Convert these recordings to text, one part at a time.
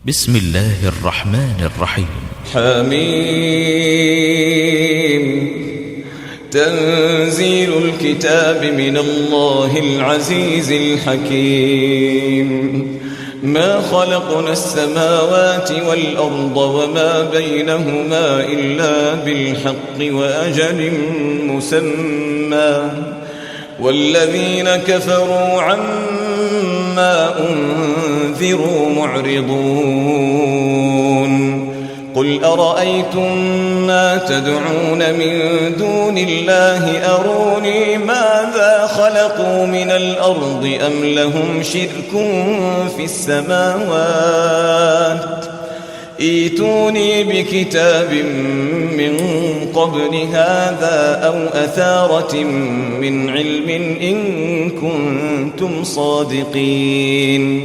بسم الله الرحمن الرحيم. حميم. تنزيل الكتاب من الله العزيز الحكيم. ما خلقنا السماوات والأرض وما بينهما إلا بالحق وأجل مسمى، والذين كفروا عما أنذروا معرضون. قل أرأيتم ما تدعون من دون الله أروني ماذا خلقوا من الأرض أم لهم شرك في السماوات، ائتوني بكتاب من قبل هذا أو أثارة من علم إن كنتم صادقين.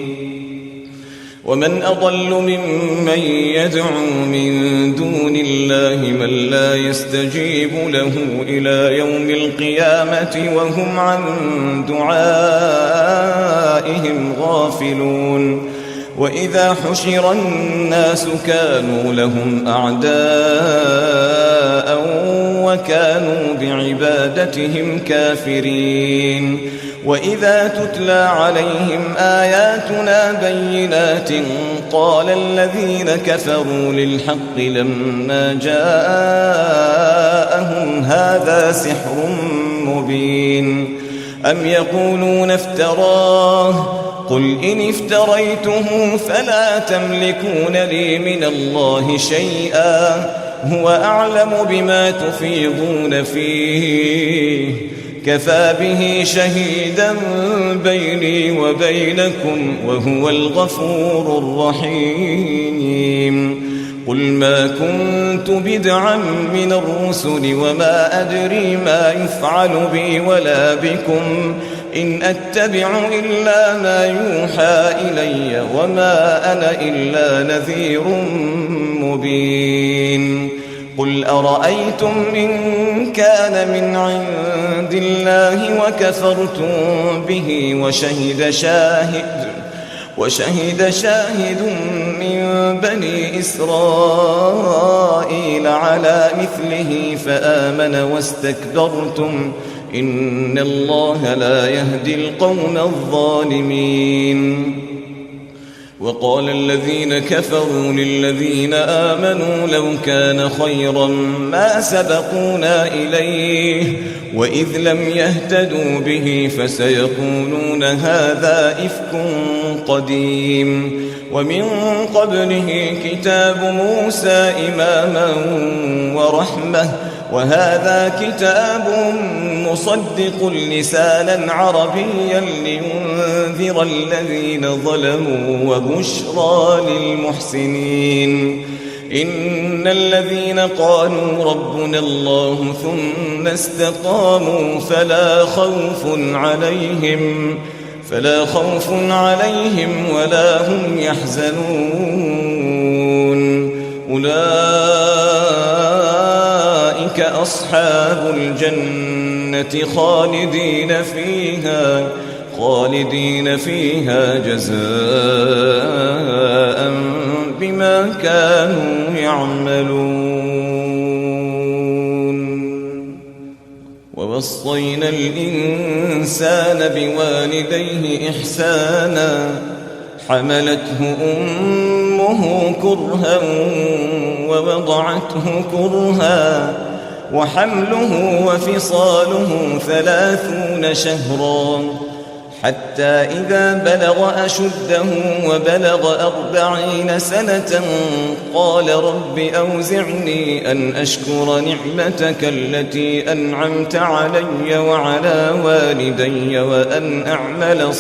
ومن أضل ممن يدعو من دون الله من لا يستجيب له إلى يوم القيامة وهم عن دعائهم غافلون. وإذا حشر الناس كانوا لهم أعداء وكانوا بعبادتهم كافرين. وإذا تتلى عليهم آياتنا بينات قال الذين كفروا للحق لما جاءهم هذا سحر مبين. أم يقولون افتراه قل إن افتريته فلا تملكون لي من الله شيئا هو أعلم بما تفيضون فيه كفى به شهيدا بيني وبينكم وهو الغفور الرحيم. قل ما كنت بدعا من الرسل وما أدري ما يفعل بي ولا بكم إن أتبع إلا ما يوحى إلي وما أنا إلا نذير مبين. قل أرأيتم إن كان من عند الله وكفرتم به وشهد شاهد من بني إسرائيل على مثله فآمن واستكبرتم إن الله لا يهدي القوم الظالمين. وقال الذين كفروا للذين آمنوا لو كان خيرا ما سبقونا إليه وإذ لم يهتدوا به فسيقولون هذا إفك قديم. ومن قبله كتاب موسى إماما ورحمة وهذا كتاب مصدق لسانا عربيا لينذر الذين ظلموا وبشرى للمحسنين. إن الذين قالوا ربنا الله ثم استقاموا فلا خوف عليهم ولا هم يحزنون. أولئك أصحاب الجنة خالدين فيها جزاء بما كانوا يعملون. ووصينا الإنسان بوالديه إحسانا حملته أمه كرها ووضعته كرها وحمله وفصاله 30 شهرا حتى إذا بلغ أشده وبلغ 40 سنة قال رب أوزعني أن أشكر نعمتك التي أنعمت علي وعلى والدي وأن أعمل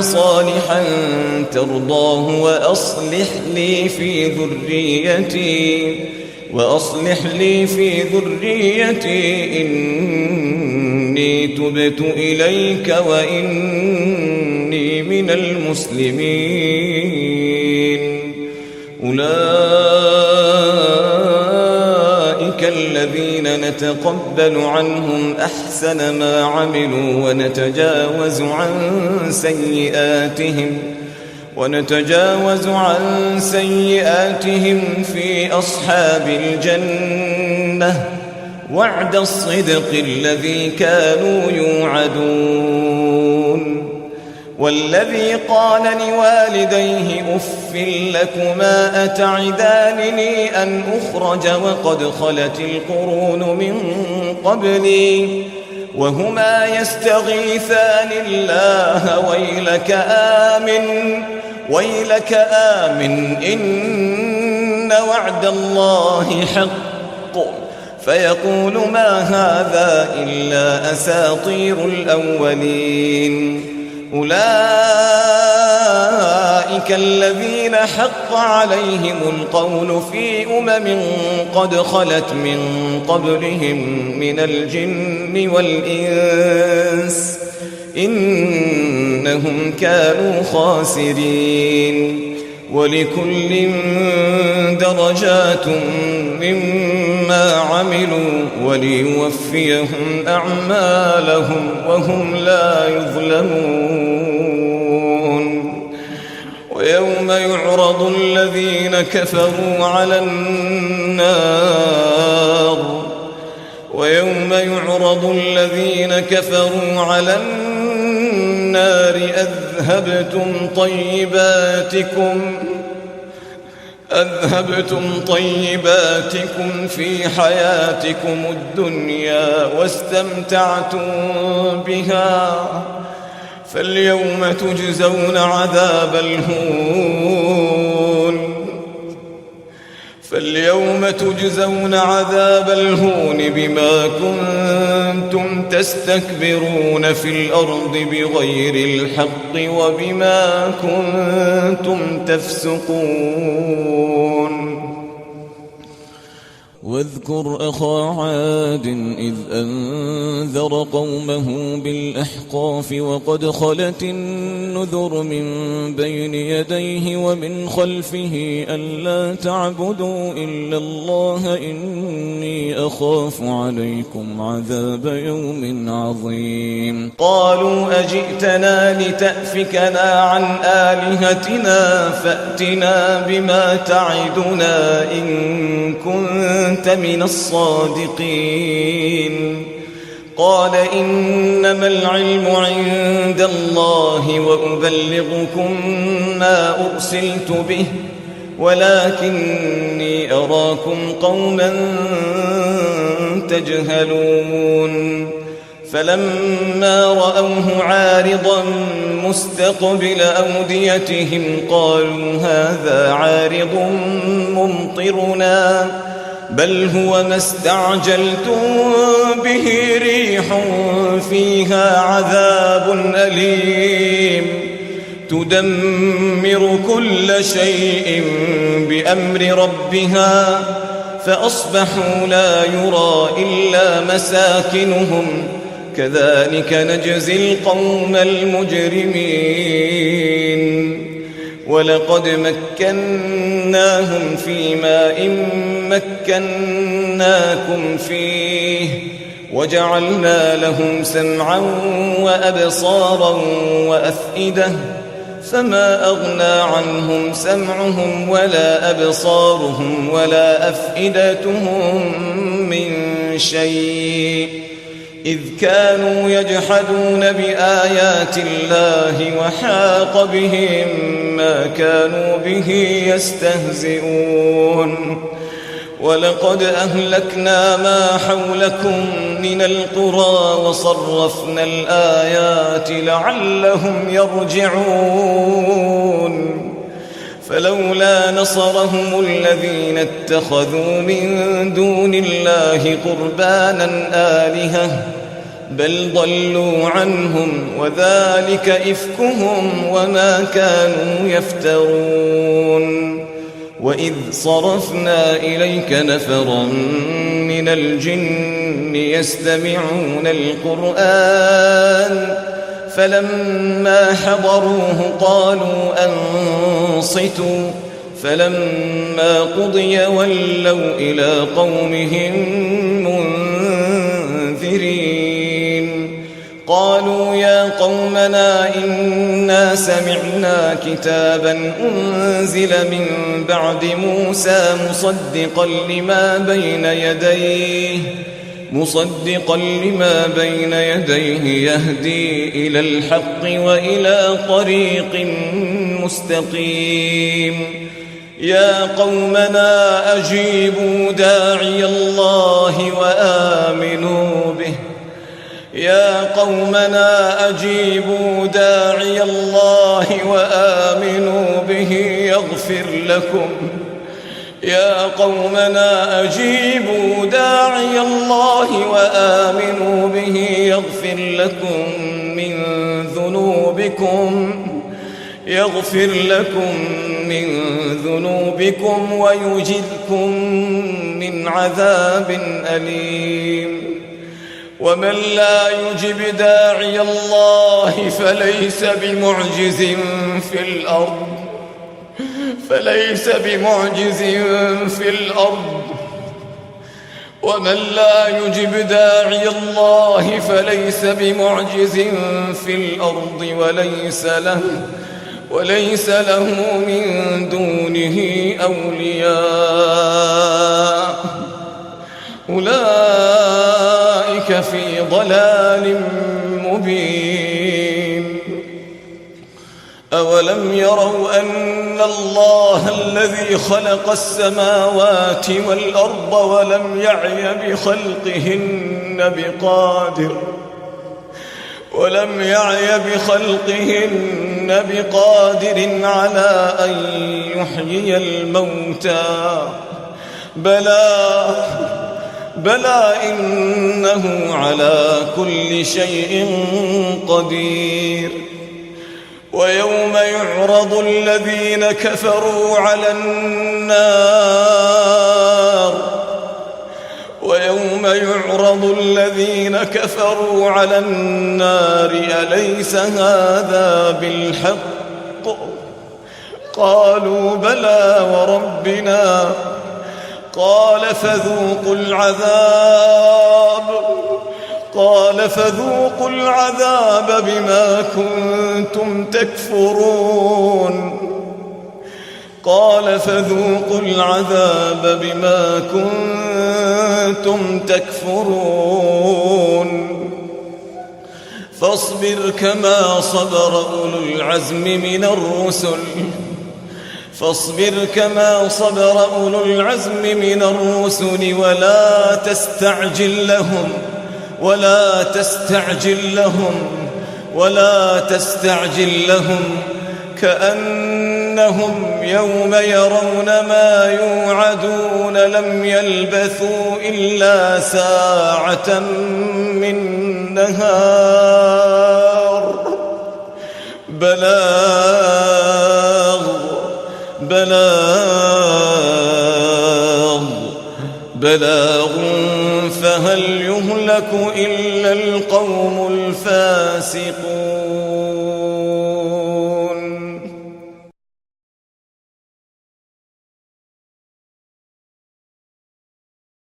صالحا ترضاه وأصلح لي في ذريتي إني تبت إليك وإني من المسلمين. أولئك الذين نتقبل عنهم أحسن ما عملوا ونتجاوز عن سيئاتهم في أصحاب الجنة وعد الصدق الذي كانوا يوعدون. والذي قال لوالديه أف لكما أتعدانني أن أخرج وقد خلت القرون من قبلي وهما يستغيثان الله ويلك آمن إن وعد الله حق فيقول ما هذا إلا أساطير الأولين. أولئك الذين حق عليهم القول في قد خلت من قبلهم من الجن والإنس إنهم كانوا خاسرين. ولكل درجات مما عملوا وليوفيهم أعمالهم وهم لا يظلمون. ويوم يعرض الذين كفروا على النار أذهبتم طيباتكم في حياتكم الدنيا واستمتعتم بها فاليوم تجزون عذاب الهون بما كنتم تستكبرون في الأرض بغير الحق وبما كنتم تفسقون. واذكر أخا عاد إذ أنذر قومه بالأحقاف وقد خلت النذر من بين يديه ومن خلفه ألا تعبدوا إلا الله إني أخاف عليكم عذاب يوم عظيم. قالوا أجئتنا لتأفكنا عن آلهتنا فأتنا بما تعدنا إن كنت من الصادقين. قال إنما العلم عند الله وأبلغكم ما أرسلت به ولكني أراكم قوما تجهلون. فلما رأوه عارضا مستقبل أوديتهم قالوا هذا عارض ممطرنا بل هو ما استعجلتم به ريح فيها عذاب أليم تدمر كل شيء بأمر ربها فأصبحوا لا يرى إلا مساكنهم كذلك نجزي القوم المجرمين. ولقد مكناهم في ماء مكناكم فيه وجعلنا لهم سمعا وأبصارا وأفئدة فما أغنى عنهم سمعهم ولا أبصارهم ولا أفئدتهم من شيء إذ كانوا يجحدون بآيات الله وحاق بهم ما كانوا به يستهزئون. ولقد أهلكنا ما حولكم من القرى وصرفنا الآيات لعلهم يرجعون. فلولا نصرهم الذين اتخذوا من دون الله قربانا آلهة بل ضلوا عنهم وذلك إفكهم وما كانوا يفترون. وإذ صرفنا إليك نفرا من الجن يستمعون القرآن فلما حضروه قالوا أنصتوا فلما قضي ولوا إلى قومهم منذرين قالوا يا قومنا إنا سمعنا كتابا أنزل من بعد موسى مصدقا لما بين يديه يهدي إلى الحق وإلى طريق مستقيم يا قومنا أجيبوا داعي الله وآمنوا به يغفر لكم من ذنوبكم ويجركم من عذاب أليم ومن لا يجب داعي الله فليس بمعجز في الأرض وليس له من دونه أولياء أولئك في ضلال مبين أولم يروا أن الله الذي خلق السماوات والأرض ولم يعي بخلقهن بقادر على أن يحيي الموتى بلى إنه على كل شيء قدير ويوم يعرض الذين كفروا على النار أليس هذا بالحق قالوا بلى وربنا قال فذوقوا العذاب بما كنتم تكفرون فاصبر كما صبر أولو العزم من الرسل ولا تستعجل لهم كأنهم يوم يرون ما يوعدون لم يلبثوا إلا ساعة من نهار بلاغ فهل يهلك إلا القوم الفاسقون